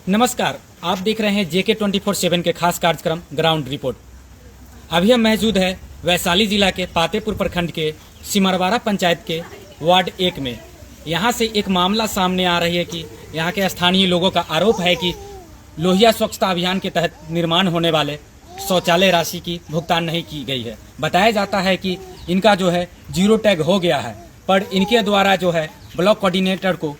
नमस्कार, आप देख रहे हैं JK 24/7 के खास कार्यक्रम ग्राउंड रिपोर्ट। अभी हम मौजूद है वैशाली जिला के पातेपुर प्रखंड के सिमरवाड़ा पंचायत के वार्ड 1 में। यहाँ से एक मामला सामने आ रही है कि यहाँ के स्थानीय लोगों का आरोप है कि लोहिया स्वच्छता अभियान के तहत निर्माण होने वाले शौचालय राशि की भुगतान नहीं की गई है। बताया जाता है कि इनका जो है जीरो टैग हो गया है, पर इनके द्वारा जो है ब्लॉक कोऑर्डिनेटर को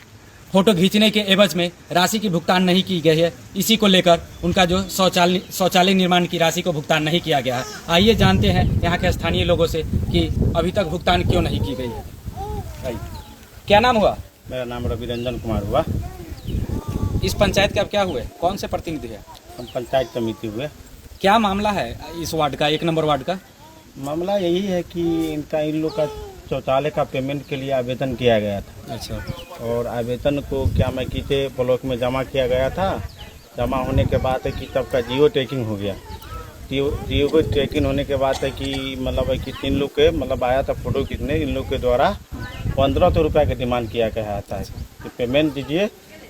फोटो खींचने के एवज में राशि की भुगतान नहीं की गई है। इसी को लेकर उनका जो शौचालय निर्माण की राशि को भुगतान नहीं किया गया है। आइए जानते हैं यहाँ के स्थानीय लोगों से कि अभी तक भुगतान क्यों नहीं की गई है। क्या नाम हुआ? मेरा नाम रविरंजन कुमार हुआ। इस पंचायत के अब क्या हुए? कौन से प्रतिनिधि है? हम पंचायत समिति हुए। क्या मामला है इस वार्ड का, 1 नंबर वार्ड का? मामला यही है कि इन लोग का शौचालय का पेमेंट के लिए आवेदन किया गया था। अच्छा। और आवेदन को क्या मैं कीते ब्लॉक में जमा किया गया था। जमा होने के बाद है कि सबका जियो टैगिंग हो गया। जियो को टैगिंग होने के बाद है कि मतलब है कि 3 लोग के मतलब आया था फोटो खींचने। इन लोग के द्वारा 1500 रुपये का डिमांड किया गया था कि पेमेंट दीजिए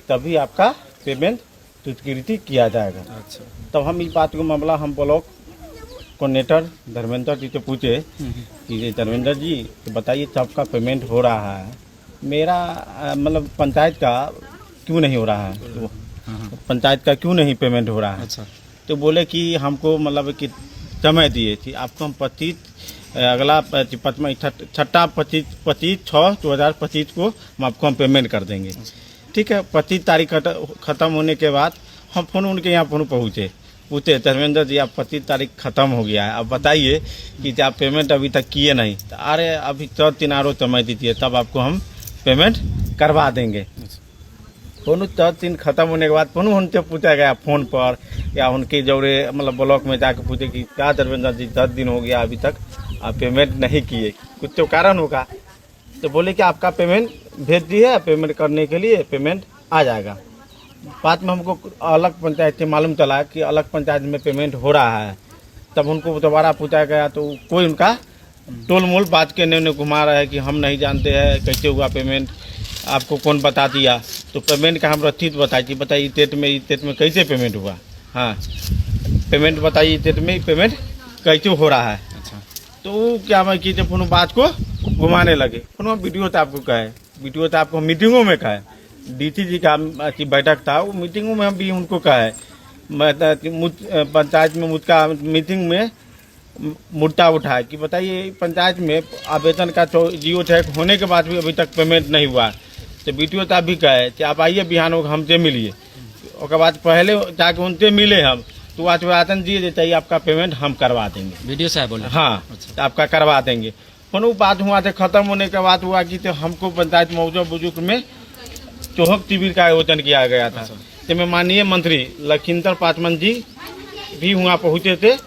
तभी आपका पेमेंट स्वीकृति किया जाएगा। अच्छा। तब हम इस बात को मामला हम ब्लॉक कोऑर्डिनेटर धर्मेंद्र जी से पूछे कि धर्मेंद्र जी तो बताइए सबका पेमेंट हो रहा है, मेरा मतलब पंचायत का क्यों नहीं हो रहा है, तो पंचायत का क्यों नहीं पेमेंट हो रहा है। अच्छा। तो बोले कि हमको मतलब कि समय दिए थी आपको हम 25 अगला 25/6/2025 को हम पेमेंट कर देंगे। ठीक है। 25 तारीख खत्म होने के बाद हम फोन उनके यहाँ फोन पहुँचे, पूछे धर्मेंद्र जी आप 25 तारीख खत्म हो गया है, अब बताइए कि आप पेमेंट अभी तक किए नहीं। तो अरे अभी 4-3 आरो समय दीजिए तब आपको हम पेमेंट करवा देंगे। फोन 4-3 खत्म होने के बाद फोन उनसे पूछा गया फोन पर या उनके जौरे मतलब ब्लॉक में जाकर पूछे कि क्या धर्मेंद्र जी 10 दिन हो गया अभी तक आप पेमेंट नहीं किए, कुछ तो कारण होगा। तो बोले कि आपका पेमेंट भेज दिए, पेमेंट करने के लिए पेमेंट आ जाएगा। बाद में हमको अलग पंचायत से मालूम चला कि अलग पंचायत में पेमेंट हो रहा है। तब उनको दोबारा पूछा गया तो कोई उनका टोल मोल बात के ने घुमा रहा है कि हम नहीं जानते हैं कैसे हुआ पेमेंट, आपको कौन बता दिया। तो पेमेंट का हम रसीद बताइए इस डेट में कैसे पेमेंट हुआ। हाँ, पेमेंट बताइए इस डेट में पेमेंट कैसे हो रहा है। अच्छा। तो क्या मैं की फोन बात को घुमाने लगे। फोन वीडियो तो आपको कहे, वीडियो तो आपको मीटिंगों में कहे, डीसी जी का बैठक था वो मीटिंगों में हम भी उनको कहे, पंचायत में मुझका मीटिंग में मुद्दा उठाए कि बताइए पंचायत में आवेदन का जियो टैग होने के बाद भी अभी तक पेमेंट नहीं हुआ। तो वीडियो तो आप भी कहे कि आप आइए बिहान होगा हमसे मिलिए। उसके बाद पहले जाके उनसे मिले हम तो आवेदन दिए चाहिए आपका पेमेंट हम करवा देंगे। वीडियो साहब बोले? हाँ। अच्छा। आपका करवा देंगे। फिर वो बात हुआ था, खत्म होने के बाद हुआ कि तो हमको पंचायत मौजूदा बुजुर्ग में चौहक शिविर का आयोजन किया गया था। जिसमें माननीय मंत्री लखींदर पासवान जी भी वहाँ पहुँचे थे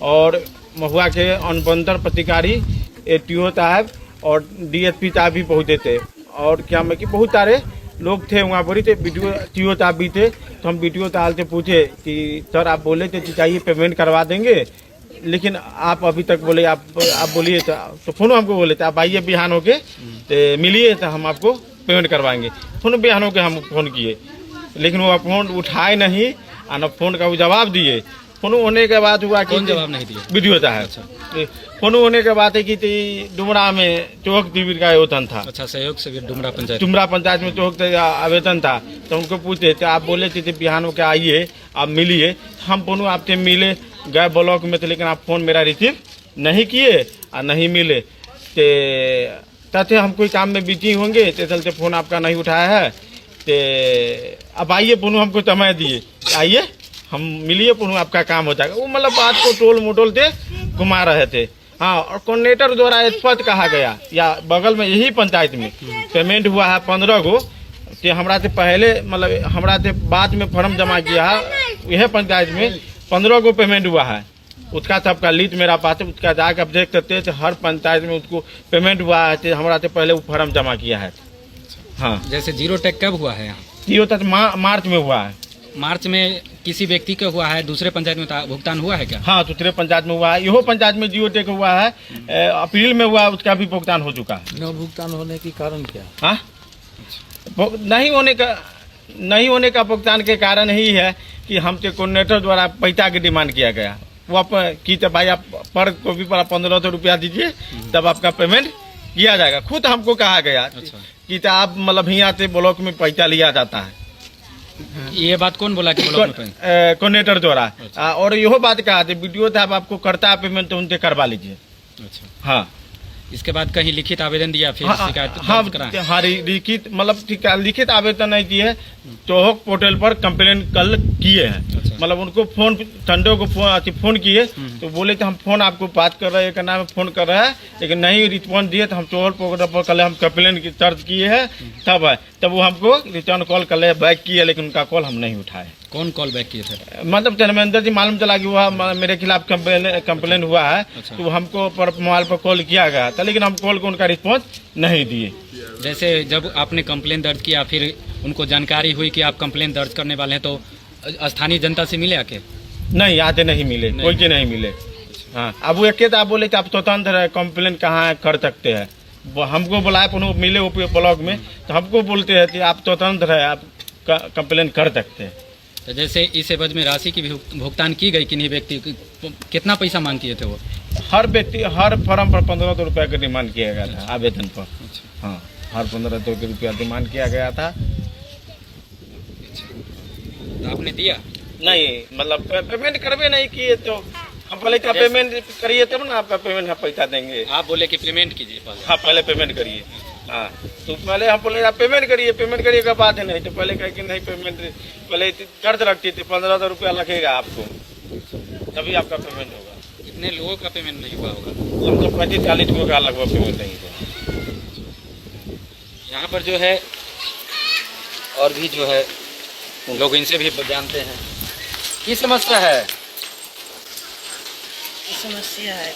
और महुआ के अनुबंधन पदाधिकारी ATO साहब और DSP साहब भी पहुँचे थे। और क्या मैं कि बहुत सारे लोग थे वहाँ पर थे, BDO साहब भी थे। तो हम BDO साहब से पूछे कि सर आप बोले थे कि चाहिए पेमेंट करवा देंगे, लेकिन आप अभी तक बोले आप बोलिए। तो फोन हमको बोले थे आप आइए बिहान होके तो मिलिए तो हम आपको पेमेंट करवाएंगे। फोन बिहान होके हम फोन किए, लेकिन वो फोन उठाए नहीं और न फोन का वो जवाब दिए। फोन होने के बाद हुआ कि जवाब नहीं दिया वीडियो था। अच्छा। फोन होने के बाद है कि डुमरा में चौहक शिविर का आयोजन था। अच्छा, सहयोग से डुमरा पंचायत में चौहक आवेदन था। तो उनको पूछते थे आप बोले थे बिहान होके आइए आप मिलिए। हम फोन आपसे मिले गए ब्लॉक में थे, लेकिन आप फोन मेरा रिसीव नहीं किए और नहीं मिले। तो हम कोई काम में बिजी होंगे तो चलते फोन आपका नहीं उठाया है। तो अब आइए पुनः हमको समय दिए, आइए हम मिलिए पुनः आपका काम हो जाएगा। वो मतलब बात को टोल मोटोल से घुमा रहे थे। हाँ, और कोऑर्डिनेटर द्वारा स्पष्ट कहा गया या बगल में यही पंचायत में पेमेंट हुआ है 15 को। कि हमरा से पहले मतलब हमरा से बाद में फॉर्म जमा किया है यह पंचायत में 15 को पेमेंट हुआ है। उसका सबका लिस्ट मेरा पास है, उसका जाकर आप देख सकते हैं। हर पंचायत में उसको पेमेंट हुआ है तो हमारा से पहले वो फॉर्म जमा किया है। हाँ। जैसे जीरो टैग कब हुआ है यहाँ? जीरो टैग मार्च में हुआ है। मार्च में किसी व्यक्ति का हुआ है, दूसरे पंचायत में भुगतान हुआ है क्या? हाँ, दूसरे पंचायत में हुआ है। यहो पंचायत में जियो टैग हुआ है, अप्रैल में हुआ, उसका भी भुगतान हो चुका है। न भुगतान होने के कारण क्या? हाँ, नहीं होने का नहीं होने का भुगतान के कारण ही है कि हमसे कोऑर्डिनेटर द्वारा पैसा की डिमांड किया गया। वो आप की तो भाई आप पर कॉपी पर 1500 रुपया दीजिए तब आपका पेमेंट किया जाएगा। खुद हमको कहा गया कि तो आप मतलब यहाँ से ब्लॉक में पैसा लिया जाता है। ये बात कौन बोला कि ब्लॉक में कोऑर्डिनेटर द्वारा। और यह बात कहा था वीडियो था, आपको करता है पेमेंट तो उनसे करवा लीजिए। अच्छा, हाँ। इसके बाद कहीं लिखित आवेदन दिया फिर शिकायत हाँ, दर्ज कराएं? हाँ लिखित मतलब ठीक है, लिखित आवेदन नहीं दिए, चौहक पोर्टल पर कंप्लेन कल किए हैं। अच्छा। मतलब उनको फोन संडे को फोन किए तो बोले थे हम फोन आपको बात कर रहे हैं, का नाम फोन कर रहा है, लेकिन नहीं रिस्पॉन्स दिए तो हम चौहक पोर्टल पर कल हम कंप्लेन दर्ज किए हैं। तब वो हमको रिटर्न कॉल कर बैक किए, लेकिन उनका कॉल हम नहीं उठाए। कौन कॉल बैक किए थे? मतलब धर्मेंद्र जी मालूम चला कि वह मेरे खिलाफ कंप्लेन हुआ है। अच्छा। तो हमको पर मोबाइल पर कॉल किया गया था, लेकिन हम कॉल को उनका रिस्पॉन्स नहीं दिए। जैसे जब आपने कंप्लेन दर्ज किया फिर उनको जानकारी हुई कि आप कंप्लेन दर्ज करने वाले हैं तो स्थानीय जनता से मिले आके? नहीं, आते नहीं मिले, कोई के नहीं मिले। हाँ, अब वो एक आप बोले कि आप स्वतंत्र है, कंप्लेन कहाँ कर सकते हैं। हमको बुलाए पुनः मिले वो ब्लॉक में तो हमको बोलते हैं कि आप स्वतंत्र है, आप कंप्लेन कर सकते हैं। तो जैसे इस एवज में राशि की भी भुगतान की गई किन्हीं व्यक्ति कितना पैसा मांग किए थे वो? हर व्यक्ति हर फॉर्म पर 1500 रुपया का डिमांड किया गया था आवेदन पर। हाँ, हर 1500 रुपया डिमांड किया गया था। तो आपने दिया नहीं, मतलब पेमेंट करवे नहीं किए तो हम पहले का पेमेंट करिए तब ना आपका पेमेंट हम पैसा देंगे। आप बोले कि पेमेंट कीजिए पहले। हाँ, पहले पेमेंट करिए। हाँ, तो पहले हम बोले आप पेमेंट करिए का बात है। नहीं तो पहले कहे कि नहीं पेमेंट पहले कर्ज रखती थी, 1500 रुपया लगेगा आपको, तभी आपका पेमेंट होगा। कितने लोगों का पेमेंट नहीं हुआ होगा? मतलब 35-40 लोगों का लगभग पेमेंट नहीं हुआ। यहाँ पर जो है और भी जो है लोग इनसे भी जानते हैं की समस्या है। समस्या है,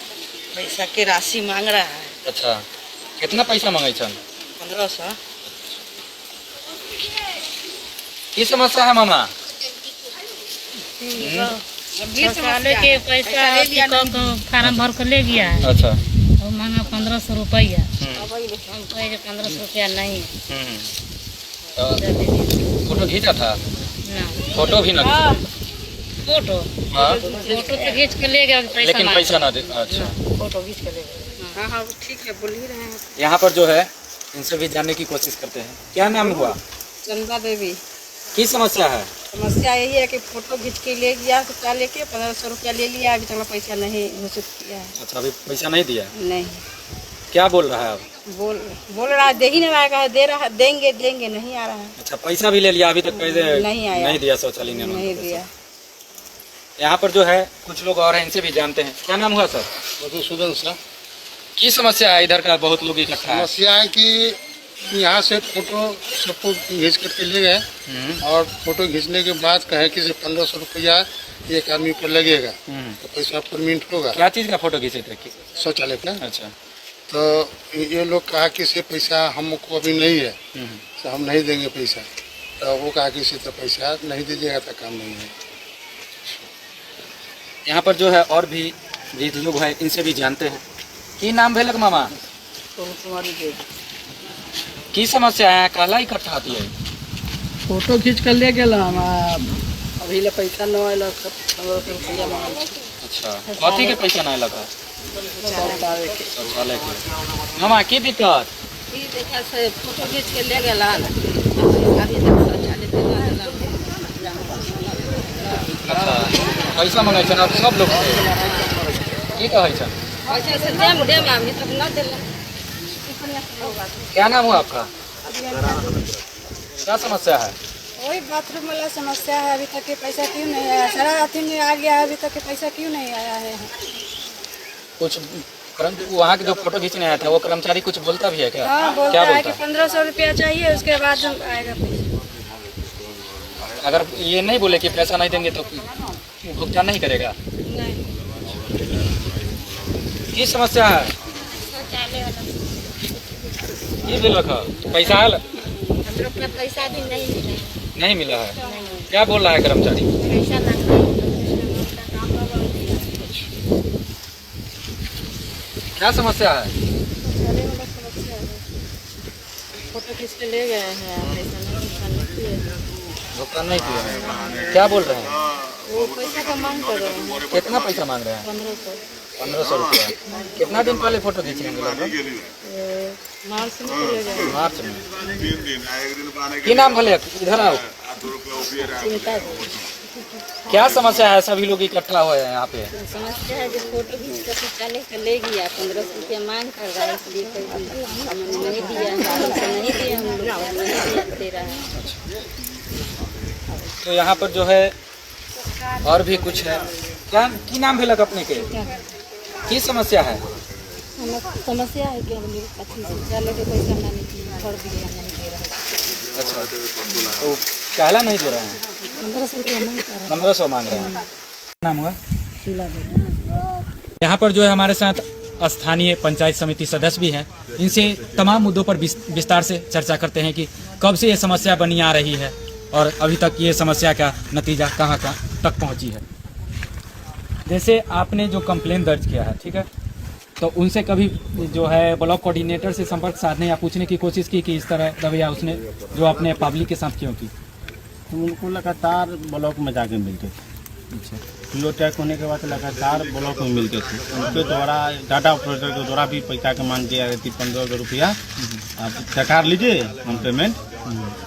पैसा की राशि मांग रहा है। अच्छा, कितना पैसा मांगे छन? 1500। की समस्या है मामा? शौचालय के पैसा फार्म भर कर ले गया है अच्छा, और मांगा 1500 रुपया। हम कहे 1500 रुपया नहीं है। फोटो खींचा था? ना फोटो भी ना खींचा? फोटो हाँ, फोटो तो खींच के ले गया, लेकिन पैसा ना दे। अच्छा, फोटो खींच के ले गया। हाँ हाँ ठीक है, बोल ही रहे हैं। यहाँ पर जो है इनसे भी जानने की कोशिश करते हैं। क्या नाम हुआ? चंदा देवी। की समस्या है? समस्या यही है कि फोटो खींच के ले गया, शौचालय के 1500 रुपया ले लिया, अभी तक पैसा नहीं घोषित किया है। अच्छा, अभी पैसा नहीं दिया? नहीं, क्या बोल रहा है अब? बोल रहा है दे ही नहीं रहा है, दे रहा देंगे नहीं आ रहा है। अच्छा, पैसा भी ले लिया, अभी तक पैसे नहीं आया, नहीं दिया शौचालय ने? नहीं दिया। यहाँ पर जो है कुछ लोग और हैं, इनसे भी जानते हैं। क्या नाम हुआ सर? मधुसूदन सर। की समस्या है? इधर का बहुत लोग इकट्ठा है। समस्या है कि यहाँ से फोटो सबको खींच करके ले गए और फोटो खींचने के बाद कहे कि 1500 रुपया एक आदमी पर लगेगा तो पैसा परमिट होगा। क्या चीज का फोटो खींचे थे? शौचालय का। अच्छा, तो ये लोग कहा कि से पैसा हमको अभी नहीं है, तो हम नहीं देंगे पैसा। तो वो कहा कि से तो पैसा नहीं दीजिएगा तो काम नहीं है। यहाँ पर जो है और भी वृद्ध लोग हैं, इनसे भी जानते हैं। की नाम भेलक मामा? कुमारी देवी। की समस्या है? काला इकट्ठा आती है? फोटो खींच कर ले गया, अभी ले पैसा न आयल, 1500 रुपया मांग। अच्छा, कथी के पैसा नहीं लगा? शौचालय के। मामा की दिक्कत? फोटो खींच के ले गया, अभी तक शौचालय अच्छा, पैसा मंगाई छन अब सब लोग से? की कहै छन? पैसा से देम अभी तक न देला। क्या नाम हुआ आपका? क्या समस्या है? वही बाथरूम वाला समस्या है, अभी तक के पैसा क्यों नहीं आया? सारा अथी में आ गया है, अभी तक के पैसा क्यों नहीं आया है? कुछ वहाँ के जो फोटो खींचने आया था वो कर्मचारी कुछ बोलता भी है क्या? हाँ, बोलता क्या है बोलता कि 1500 रुपया चाहिए, उसके बाद हम आएगा पैसा। अगर ये नहीं बोले कि पैसा नहीं देंगे तो भुगतान नहीं करेगा? नहीं, की समस्या है? ये भी रखा पैसा आयल? हम लोग का पैसा भी नहीं मिला। नहीं मिला है? क्या बोल रहा है कर्मचारी? पैसा लगा है। क्या समस्या है? फोटो खींच के ले गए हैं, पैसा नहीं किए। भुगतान नहीं किए? क्या बोल रहे हैं? वो पैसा का मांग कर रहे हैं कितना पैसा मांग रहे हैं? 1500 1500 रुपया। कितना दिन पहले फोटो खींचेंगे लगभग? मार्च में चले जाएंगे। मार्च में। की नाम भले इधर आओ। चिंता क्या समस्या है? सभी लोग इकट्ठा हुए हैं यहाँ पे। समस्या है जो फोटो खींच कर चाले कर ले गया 1500 रुपया मांग कर रहा है, इसलिए नहीं दिया हमसे, नहीं दिया हम लोग नहीं दिया, दे रहा है। तो यहाँ पर जो है और भी कुछ है। क्या की नाम भी लगा अपने के? की समस्या है? समस्या है कि हम लोग अच्छी से चाले के पैसा नहीं भर दिए, नहीं दे रहा है। अच्छा, तो कहला नहीं दे रहे हैं? 1500 रुपया मांग कर रहा है। 1500 मांग रहे हैं। नाम हुआ? यहाँ पर जो है हमारे साथ स्थानीय पंचायत समिति सदस्य भी हैं। इनसे तमाम मुद्दों पर विस्तार से चर्चा करते हैं कि कब से ये समस्या बनी आ रही है और अभी तक ये समस्या का नतीजा कहाँ तक पहुँची है। जैसे आपने जो कंप्लेन दर्ज किया है, ठीक है, तो उनसे कभी जो है ब्लॉक कोऑर्डिनेटर से संपर्क साधने या पूछने की कोशिश की कि इस तरह रवैया उसने जो अपने पब्लिक के साथ क्यों की? तो उनको लगातार ब्लॉक में जाके मिलते थे। अच्छा, फ्लो टैक होने के बाद लगातार ब्लॉक में मिलते थे। उनके द्वारा डाटा ऑपरेटर के द्वारा भी पैसा की मांग किया गई थी, 1500 रुपया आप सरकार लीजिए, हम पेमेंट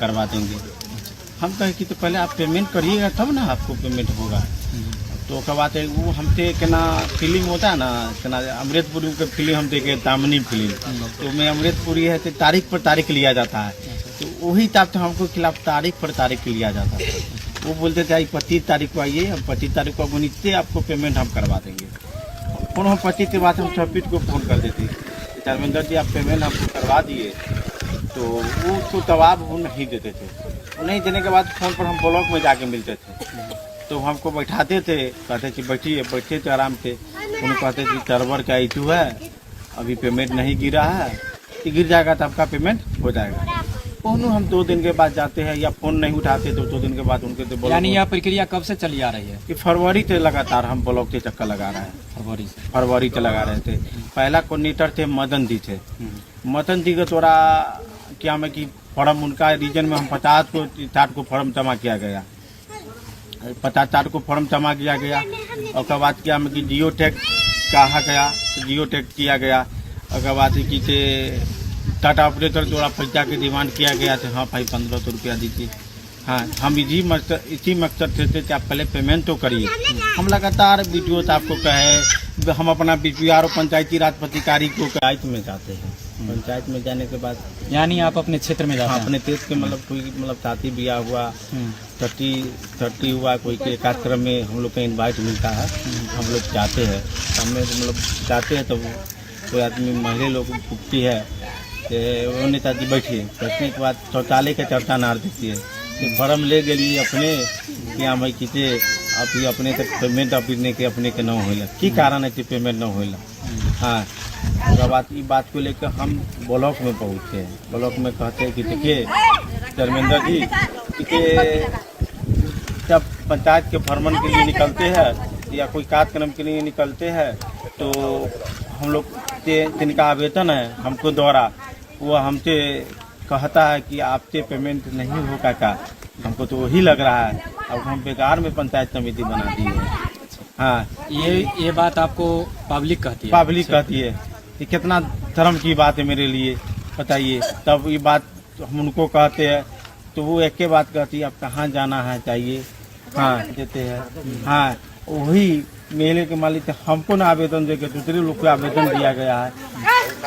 करवा देंगे। हम कहे कि तो पहले आप पेमेंट करिएगा तब ना आपको पेमेंट होगा। तो कब आते वो हमसे केना फिल्म होता है ना, केना अमृतपुरी के फिल्म हम देखे, दामनी फिल्म, तो मैं अमृतपुरी है तो तारीख पर तारीख लिया जाता है, तो वही हिसाब से हमको खिलाफ तारीख पर तारीख लिया जाता है। वो बोलते थे 25 तारीख को आइए, हम 25 तारीख को नीचे आपको पेमेंट हम करवा देंगे। फोन हम 25 के बाद हम 26 को फ़ोन कर देते, धर्मेंद्र जी आप पेमेंट हमको करवा दिए, तो वो तो जवाब वो नहीं देते थे। नहीं देने के बाद फ़ोन पर हम ब्लॉक में जाके मिलते थे, तो हमको बैठाते थे, कहते कि बैठिए, बैठे थे आराम से। उन्होंने कहते कि सर्वर का इशू है, अभी पेमेंट नहीं गिरा है, कि गिर जाएगा तो आपका पेमेंट हो जाएगा। फोन हम 2 दिन के बाद जाते हैं या फ़ोन नहीं उठाते तो 2 दिन के बाद उनके तो यानी यह प्रक्रिया कब से चली आ रही है? कि फरवरी से लगातार हम ब्लॉक के चक्कर लगा रहे हैं। फरवरी से लगा रहे थे। पहला कोऑर्डिनेटर थे मदन जी थे। मदन जी के द्वारा क्या मैं कि फॉर्म उनका रीजन में हम 50 को 60 को फॉर्म जमा किया गया, 50 को फॉर्म जमा किया गया। और उसके बाद क्या मैं कि जियो टैग कहा गया, तो जियो टैग किया गया। उसके बाद कि टाटा ऑपरेटर द्वारा पैसा की डिमांड किया गया था, हाँ भाई 1500 रुपया दीजिए। हाँ, हम इसी मकसद से थे कि आप पहले पेमेंट तो करिए। हम लगातार वीडियो आपको कहे, हम अपना BPRO पंचायती राज अधिकारी को पंचायत में जाते हैं। पंचायत में जाने के बाद यानी आप अपने क्षेत्र में जाते हैं? अपने देश के मतलब कोई शादी ब्याह हुआ, 30 हुआ, कोई के कार्यक्रम में हम लोग का इन्वाइट मिलता है, हम लोग जाते हैं। हमें मतलब जाते हैं तो कोई आदमी महिला लोग पूछती है वो नेताजी बैठिए, बैठने के बाद शौचालय के चर्चा नार देती है कि फॉर्म ले गई अपने क्या मैं किसे अभी अपने तक पेमेंट अपने के न होला, की कारण है कि पेमेंट न होला। हाँ, उसके बाद ये बात को लेकर हम ब्लॉक में पहुँचे। ब्लॉक में कहते हैं कि देखिए धर्मेंद्र जी, कि जब पंचायत के भ्रमण के लिए निकलते हैं या कोई कार्यक्रम के लिए निकलते हैं तो हम लोग जिनका आवेदन है हमको द्वारा, वो हमसे कहता है कि आपसे पेमेंट नहीं होगा का। हमको तो वही लग रहा है, अब हम बेकार में पंचायत समिति बना दी है। हाँ, ये बात आपको पब्लिक कहती है? पब्लिक कहती है। ये कितना धर्म की बात है मेरे लिए, बताइए। तब ये बात हम उनको कहते हैं तो वो एक ही बात कहती है, आप कहाँ जाना है चाहिए, हाँ देते हैं। हाँ, वही मेले के मालिक हमको ना आवेदन देकर दूसरे लोग को आवेदन दिया गया है,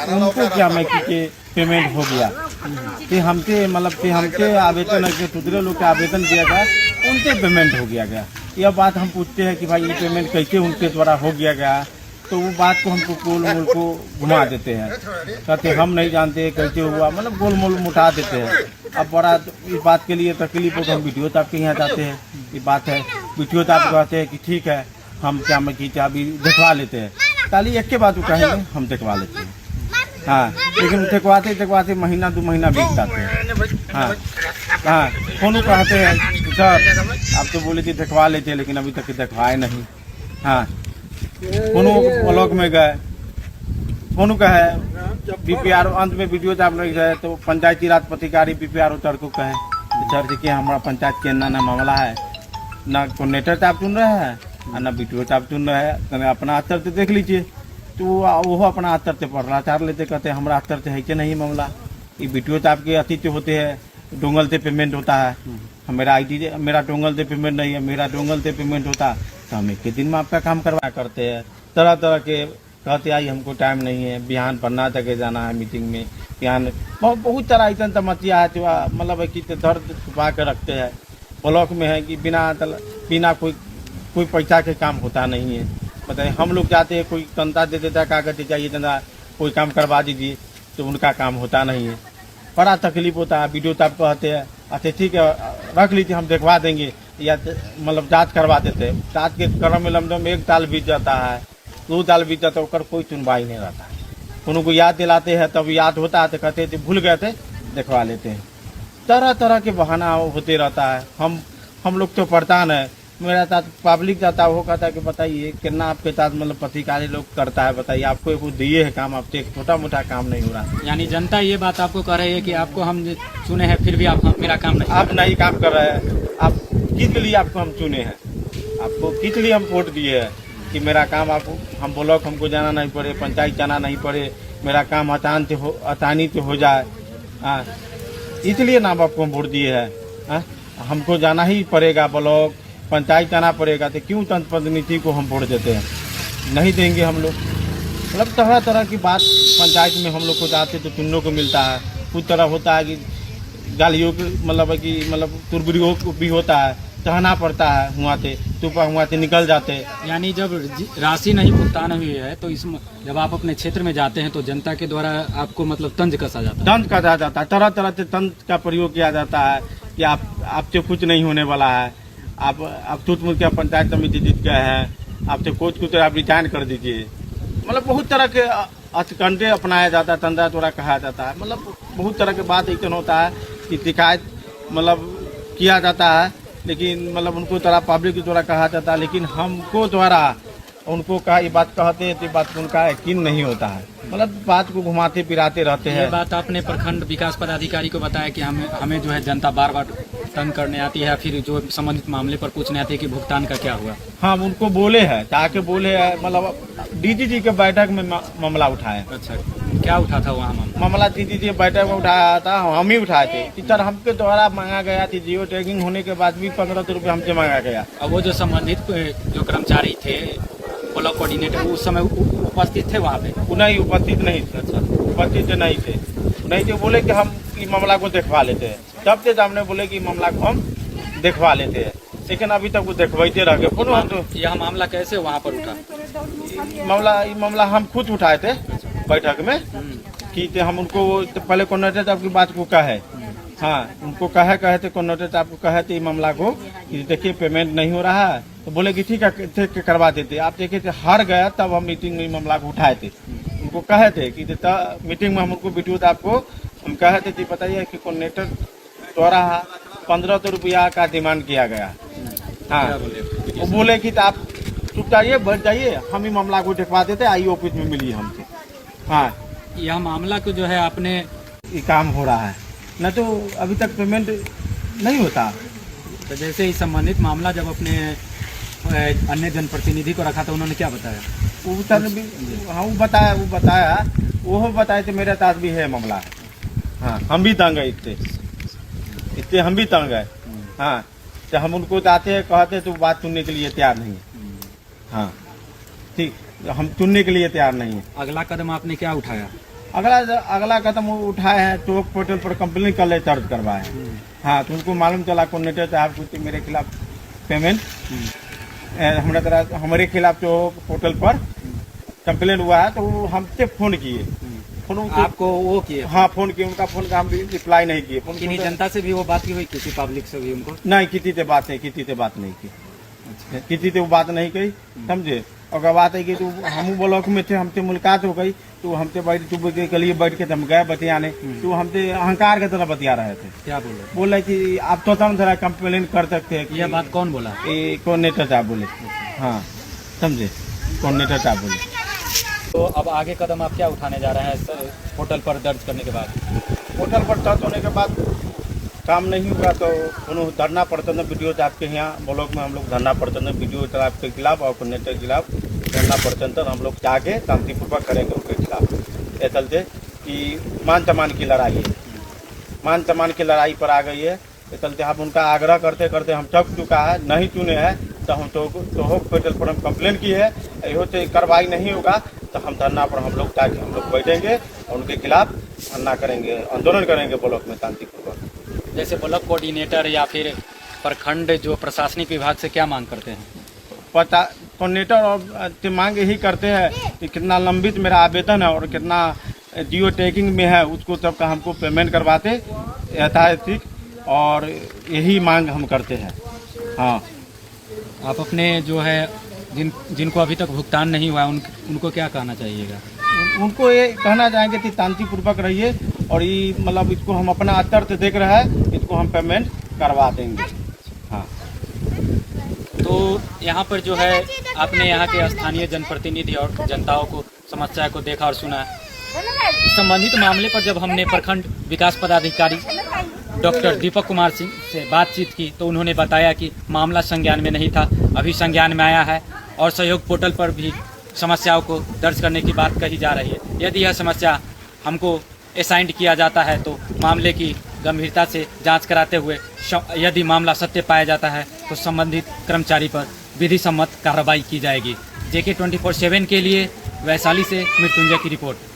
उनको क्या मैं कि पेमेंट हो गया कि हमसे मतलब कि हमसे आवेदन है कि दूसरे लोग को आवेदन दिया गया, उनसे पेमेंट हो गया। यह बात हम पूछते हैं कि भाई ये पेमेंट कैसे उनके द्वारा हो गया, तो वो बात को हमको गोल मोल को घुमा देते हैं, कहते हम नहीं जानते कैसे हुआ, मतलब गोल मोल उठा देते हैं। अब बड़ा इस बात के लिए तकलीफ हो, हम वीडियो तो आपके यहाँ जाते हैं, ये बात है, वीडियो तो आप कहते हैं कि ठीक है हम क्या मैं कि अभी दिखवा लेते हैं, खाली एक के बाद वो कहेंगे हम दिखवा लेते हैं। हाँ, लेकिन दिखवाते महीना 2 महीना बीत जाते हैं। हाँ हाँ, फोन कहते हैं सर आप तो बोले थे दिखवा लेते, लेकिन अभी तक दिखवाए नहीं। हाँ, फोनो ब्लॉक में गए, फोन का है BPRO अंत में वीडियो आप नहीं गए तो पंचायती राज अधिकारी BPRO सर को कहे सर देखिए हमारा पंचायत के ना मामला है, ना कोऑर्डिनेटर साहब चुन रहे हैं और ना बीटीओ साहब चुन रहे हैं। अपना स्तर से देख लीजिए, तो वो अपना स्तर से पढ़ाचार लेते, कहते हैं हमारा स्तर से है कि नहीं मामला। ये बीटीओ साहब के अतिथि होते हैं, डोंगल से पेमेंट होता है, मेरा डोंगल से पेमेंट नहीं है, मेरा डोंगल से पेमेंट होता तो हम एक दिन में आपका काम करवा करते हैं। तरह तरह के कहते आई हमको टाइम नहीं है, बिहान पन्ना तक जाना है मीटिंग में, बिहान बहुत तरह ऐसा समस्या है, मतलब कि दर्द छुपा के रखते हैं। ब्लॉक में है कि बिना कोई पैसा के काम होता नहीं है। बताइए हम लोग जाते हैं, कोई तंता दे देता है, कागज चाहिए तंदा, कोई काम करवा दीजिए, तो उनका काम होता नहीं है, बड़ा तकलीफ होता है। वीडियो साहब कहते हैं अच्छा ठीक है रख लीजिए हम देखवा देंगे, या मतलब जांच करवा देते हैं। जांच के क्रम में लमदम 1 साल बीत जाता है, 2 साल बीत जाता है, उसका कोई सुनवाई नहीं रहता है। उनको याद दिलाते हैं तब याद होता है तो कहते हैं भूल गए थे, देखवा लेते हैं। तरह तरह के बहाना होते रहता है। हम लोग तो परेशान है, मेरा साथ पब्लिक जाता है, वो कहता है कि बताइए कितना आपके साथ मतलब पत्रकारी लोग करता है, बताइए आपको एक दिए है काम, आपसे एक छोटा मोटा काम नहीं हो रहा। यानी जनता ये बात आपको कह रही है कि आपको हम चुने हैं फिर भी आप मेरा काम नहीं, आप नहीं काम कर रहे हैं। आप किस लिए आपको हम चुने हैं, आपको किस लिए हम वोट दिए हैं कि मेरा काम आपको हम ब्लॉक हमको जाना नहीं पड़े, पंचायत जाना नहीं पड़े, मेरा काम आसानी से हो जाए, इसलिए ना आपको हम वोट दिए हैं। हमको जाना ही पड़ेगा, ब्लॉक पंचायत जाना पड़ेगा, तो क्यों जनप्रतिनिधि को हम वोट देते हैं, नहीं देंगे हम लोग। मतलब तरह तरह की बात पंचायत में हम लोग को जाते तो सुनने को मिलता है। कुछ तरह होता है कि गालियों की मतलब तुरबुरियों भी होता है, सहना पड़ता है, वहाँ से निकल जाते। यानी जब राशि नहीं भुगतान हुई है तो जब आप अपने क्षेत्र में जाते हैं तो जनता के द्वारा आपको मतलब तंज कसा जाता है, तंज कसा जाता है, तरह तरह से तंज का प्रयोग किया जाता है कि आपसे कुछ नहीं होने वाला है, आप टूट मुट के पंचायत समिति जीत गए हैं, आपसे कुछ आप रिजाइन कर दीजिए। मतलब बहुत तरह के हथकंडे अपनाया जाता है, तंजा तोड़ा कहा जाता है। मतलब बहुत तरह के बात ऐसा होता है कि शिकायत मतलब किया जाता है, लेकिन मतलब उनको तरह पब्लिक के द्वारा कहा जाता है, लेकिन हमको द्वारा उनको कहा ये बात कहते हैं तो बात उनका यकीन नहीं होता है। मतलब बात को घुमाते फिराते रहते हैं। ये बात आपने प्रखंड विकास पदाधिकारी को बताया कि हमें जो है जनता बार बार तंग करने आती है, फिर जो संबंधित मामले पर पूछने आती है कि भुगतान का क्या हुआ। हाँ उनको बोले हैं, जाके बोले हैं, मतलब डीजीजी के बैठक में मामला उठाए। अच्छा क्या उठा था वहाँ मामला? डीजीजी के बैठक में उठाया था, हम ही उठाए थे। सर हमके द्वारा मांगा गया थी, जियो टैगिंग होने के बाद भी 1500 रुपये हमसे मांगा गया। अब वो जो संबंधित जो कर्मचारी थे ब्लॉक कोऑर्डिनेटर उस समय उपस्थित थे वहाँ पे? नहीं उपस्थित नहीं थे। अच्छा उपस्थित नहीं थे, बोले कि हम इस मामला को देखवा लेते हैं। तब से हमने बोले कि मामला को हम देखवा लेते हैं, लेकिन अभी तक वो देखवाते रह गए। यह मामला कैसे वहाँ पर उठा? मामला हम खुद उठाए थे बैठक में कि हम उनको पहले कोऑर्डिनेटर साहब की बात को कहे, हाँ उनको कहे थे, कोऑर्डिनेटर साहब को कहे थे मामला को कि देखिए पेमेंट नहीं हो रहा है, तो बोले कि ठीक है करवा देते। आप देखे थे हार गया, तब हम मीटिंग में मामला को उठाए थे। उनको कहे थे कि मीटिंग में हम उनको वीडियो आपको हम कहे थे कि बताइए कि कोऑर्डिनेटर द्वारा 1500 रुपया का डिमांड किया गया। हाँ वो बोले कि आप चुप जाइए, बैठ जाइए, हम ही मामला को देखवा देते, आइए ऑफिस में मिलिए हमसे। हाँ यह मामला को जो है आपने ये काम हो रहा है, न तो अभी तक पेमेंट नहीं होता। तो जैसे ही संबंधित मामला जब अपने अन्य जनप्रतिनिधि को रखा था उन्होंने क्या बताया? हाँ वो बताया थे मेरे साथ भी है मामला। हाँ हम भी तंग है, इससे हम भी तंग है। हाँ तो हम उनको जाते हैं कहते तो बात सुनने के लिए तैयार नहीं है। हाँ ठीक, हम सुनने के लिए तैयार नहीं है। अगला कदम आपने क्या उठाया? अगला कदम उठाया है तो पोर्टल पर कंप्लेन कर ले, दर्ज करवाए। हाँ तो उनको मालूम चला कोऑर्डिनेटर साहब कुछ मेरे खिलाफ पेमेंट हमारे खिलाफ जो पोर्टल पर कंप्लेन हुआ है, तो वो हमसे फोन किए। आपको वो किए? हाँ फोन किए, उनका फोन का हम रिप्लाई नहीं किए। किसी जनता से भी वो बात की हुई, किसी पब्लिक से भी उनको? नहीं, किसी से बात नहीं की। किसी से वो बात नहीं कही, समझे। और बात है कि तो हम ब्लॉक में थे, हमसे मुलाकात हो गई, तो हमसे के लिए बैठ के हम गए बतियाने, तो हमसे अहंकार की तरह बतिया रहे थे। क्या बोल रहे कि आप तो थोड़ा कंप्लेन कर सकते हैं। यह बात कौन बोला? कोऑर्डिनेटर साहब बोले। हाँ समझे, कोऑर्डिनेटर साहब बोले। तो अब आगे कदम आप क्या उठाने जा रहे हैं पोर्टल पर दर्ज करने के बाद? पोर्टल पर दर्ज होने के बाद काम नहीं होगा तो उन्होंने धरना प्रदर्शन वीडियो आपके यहाँ ब्लॉक में हम लोग धरना प्रदर्शन वीडियो के खिलाफ और कोऑर्डिनेटर के खिलाफ धरना प्रदर्शन हम लोग जाके शांतिपूर्वक करेंगे उनके खिलाफ। ये चलते कि मान सम्मान की लड़ाई है, मान सम्मान की लड़ाई पर आ गई है। ये चलते हम उनका आग्रह करते करते हम थक चुका है, नहीं चुने हैं तो हम तो पेट्रोल पर हम कंप्लेन की है, यो से कार्रवाई नहीं होगा तो हम धरना पर हम लोग जाके हम लोग बैठेंगे और उनके खिलाफ धरना करेंगे, आंदोलन करेंगे ब्लॉक में शांतिपूर्वक। जैसे ब्लॉक कोऑर्डिनेटर या फिर प्रखंड जो प्रशासनिक विभाग से क्या मांग करते हैं? पता कोऑर्डिनेटर और से मांग यही करते हैं कि कितना लंबित मेरा आवेदन है और कितना जियो टैगिंग में है उसको सबका हमको पेमेंट करवाते यथास्थित, और यही मांग हम करते हैं। हाँ, आप अपने जो है जिनको अभी तक भुगतान नहीं हुआ उनको क्या कहना चाहिएगा? उनको ये कहना चाहेंगे कि शांतिपूर्वक रहिए और ये मतलब इसको हम अपना अत्यर्थ देख रहे हैं, इसको हम पेमेंट करवा देंगे। हाँ, तो यहाँ पर जो है आपने यहाँ के स्थानीय जनप्रतिनिधि और जनताओं को समस्या को देखा और सुना। संबंधित मामले पर जब हमने प्रखंड विकास पदाधिकारी डॉक्टर दीपक कुमार सिंह से बातचीत की तो उन्होंने बताया कि मामला संज्ञान में नहीं था, अभी संज्ञान में आया है और सहयोग पोर्टल पर भी समस्याओं को दर्ज करने की बात कही जा रही है। यदि यह समस्या हमको असाइंड किया जाता है तो मामले की गंभीरता से जांच कराते हुए यदि मामला सत्य पाया जाता है तो संबंधित कर्मचारी पर विधि सम्मत कार्रवाई की जाएगी। JK 24/7 के लिए वैशाली से मृत्युंजय की रिपोर्ट।